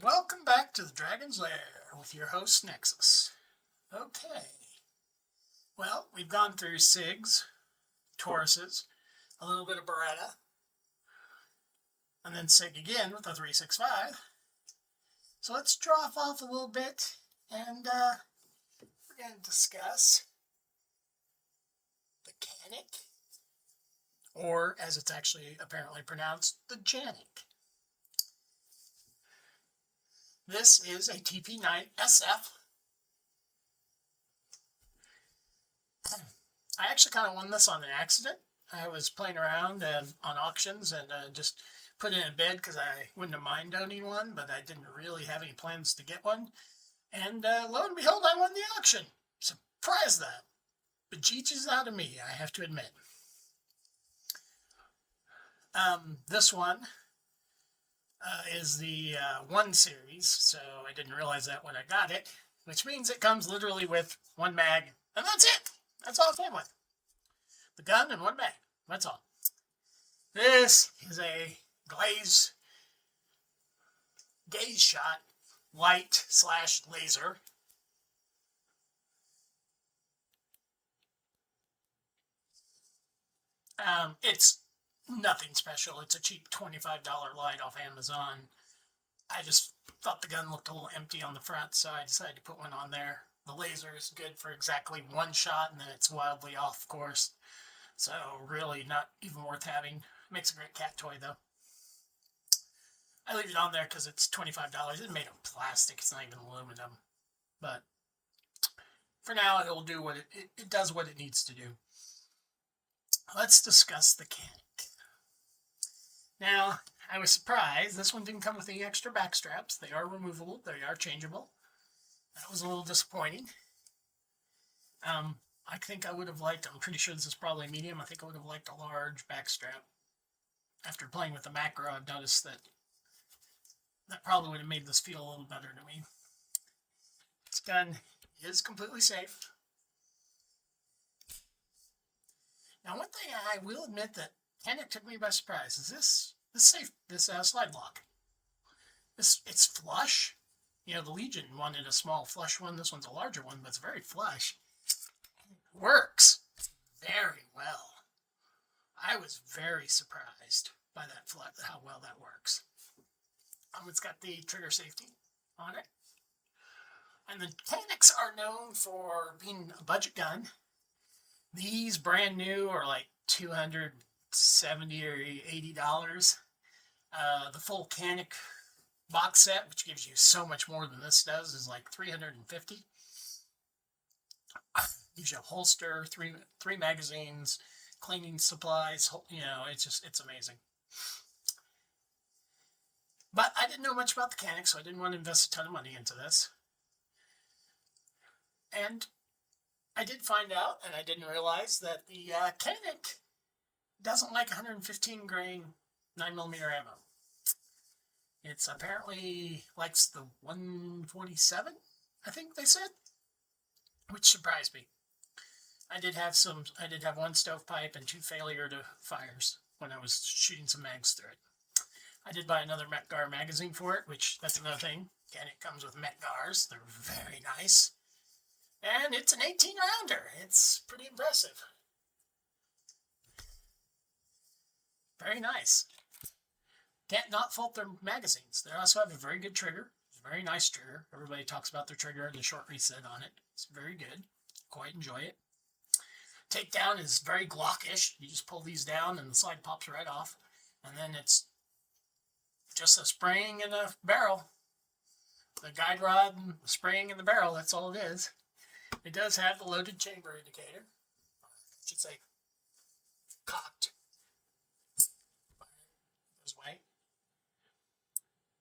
Welcome back to the Dragon's Lair with your host Nexus. Okay, well, we've gone through SIGs, Tauruses, a little bit of Beretta, and then SIG again with the 365. So let's drop off a little bit and we're going to discuss the Canik, or as it's actually apparently pronounced, the Janik. This is a TP9SF. I actually kind of won this on an accident. I was playing around on auctions and just put it in a bid because I wouldn't have mind owning one, but I didn't really have any plans to get one. And lo and behold, I won the auction. Surprise that. Bejeeches out of me, I have to admit. This one is the 1 series, so I didn't realize that when I got it, which means it comes literally with 1 mag, and that's it. That's all it came with. The gun and 1 mag. That's all. This is a gaze shot light / laser. It's nothing special. It's a cheap $25 light off Amazon. I just thought the gun looked a little empty on the front, so I decided to put one on there. The laser is good for exactly 1 shot, and then it's wildly off course. So really not even worth having. Makes a great cat toy, though. I leave it on there because it's $25. It's made of plastic. It's not even aluminum. But for now, it'll do what it does what it needs to do. Let's discuss the Canik. Now, I was surprised. This one didn't come with any extra back straps. They are removable. They are changeable. That was a little disappointing. I think I would have liked, I'm pretty sure this is probably medium, I think I would have liked a large back strap. After playing with the macro, I've noticed that probably would have made this feel a little better to me. This gun is completely safe. Now, one thing I will admit that Canik took me by surprise is this slide lock. It's flush. You know, the Legion wanted a small flush one. This one's a larger one, but it's very flush. It works very well. I was very surprised by how well that works. It's got the trigger safety on it. And the Caniks are known for being a budget gun. These brand new are like $270 or $80. The full Canik box set, which gives you so much more than this does, is like $350. Gives you a holster, three magazines, cleaning supplies. You know, it's amazing. But I didn't know much about the Canik, so I didn't want to invest a ton of money into this. And I did find out, and I didn't realize, that the Canik doesn't like 115 grain 9mm ammo. It's apparently likes the 147, I think they said, which surprised me. I did have 1 stovepipe and 2 failure to fires when I was shooting some mags through it. I did buy another Metgar magazine for it, which that's another thing. Canik comes with Metgars. They're very nice. And it's an 18-rounder. It's pretty impressive. Very nice. Can't not fault their magazines. They also have a very good trigger. It's a very nice trigger. Everybody talks about their trigger and the short reset on it. It's very good. Quite enjoy it. Takedown is very Glockish. You just pull these down and the slide pops right off. And then it's just a spring and a barrel. The guide rod and the spring and the barrel, that's all it is. It does have the loaded chamber indicator. I should say cocked. This way.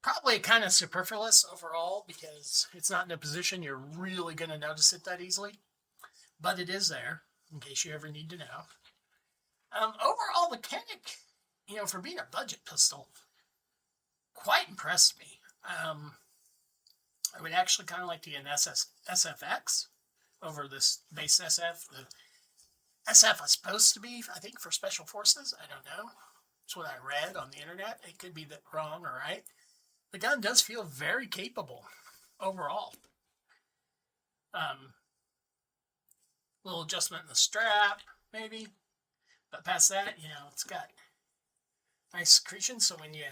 Probably kind of superfluous overall because it's not in a position you're really going to notice it that easily. But it is there, in case you ever need to know. Overall, the Canik, for being a budget pistol, quite impressed me. I would actually kind of like to get an SFX over this base SF. The SF was supposed to be, I think, for Special Forces. I don't know. It's what I read on the internet. It could be that wrong or right. the gun does feel very capable overall. Little adjustment in the strap, maybe, but past that, it's got nice secretion. So when you're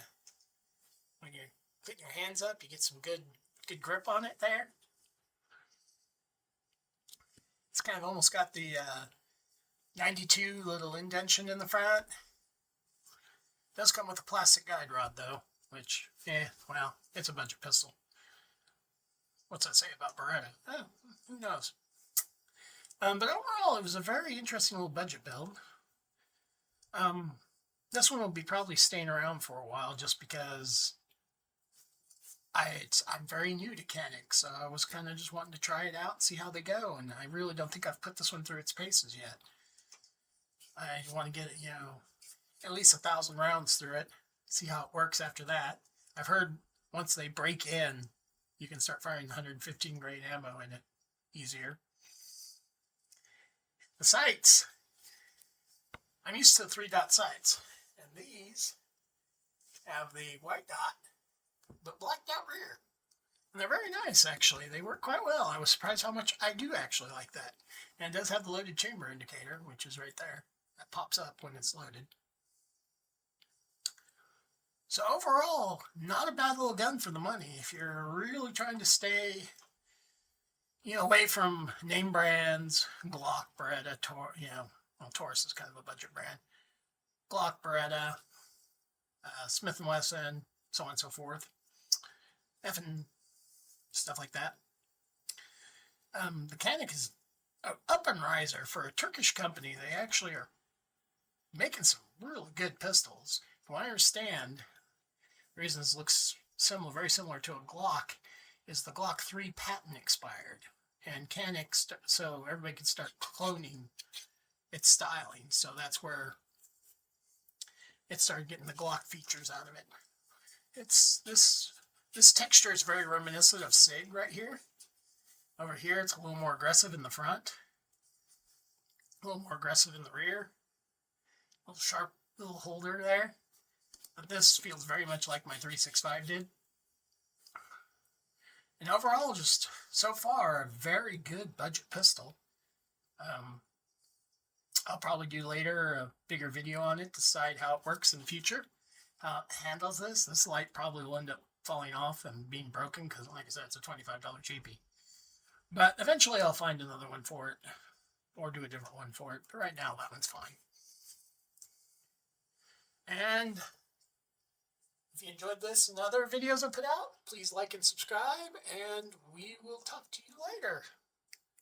putting your hands up, you get some good grip on it there. It's kind of almost got the 92 little indentation in the front. It does come with a plastic guide rod though, which, well, it's a budget pistol. What's that say about Beretta? Oh, who knows? But overall, it was a very interesting little budget build. This one will be probably staying around for a while just because I'm very new to Canik, so I was kind of just wanting to try it out and see how they go, and I really don't think I've put this one through its paces yet. I want to get it, at least 1,000 rounds through it, see how it works after that. I've heard once they break in, you can start firing 115 grade ammo in it easier. The sights, I'm used to 3-dot sights, and these have the white dot but blacked out rear. And they're very nice, actually. They work quite well. I was surprised how much I do actually like that. And it does have the loaded chamber indicator, which is right there. That pops up when it's loaded. So overall, not a bad little gun for the money. If you're really trying to stay, away from name brands, Glock, Beretta, Taurus is kind of a budget brand. Glock, Beretta, Smith & Wesson, so on and so forth. And stuff like that. The Canik is an up and riser for a Turkish company. They actually are making some really good pistols. From what I understand, the reason this looks very similar to a Glock is the Glock 3 patent expired. And Canik, so everybody can start cloning its styling. So that's where it started getting the Glock features out of it. This texture is very reminiscent of SIG right here. Over here, it's a little more aggressive in the front, a little more aggressive in the rear. A little sharp little holder there. But this feels very much like my 365 did. And overall, just so far, a very good budget pistol. I'll probably do later a bigger video on it, decide how it works in the future, how it handles this. This light probably will end up falling off and being broken because, like I said, it's a $25 cheapie. But eventually I'll find another one for it or do a different one for it. But right now, that one's fine. And if you enjoyed this and other videos I put out, please like and subscribe, and we will talk to you later.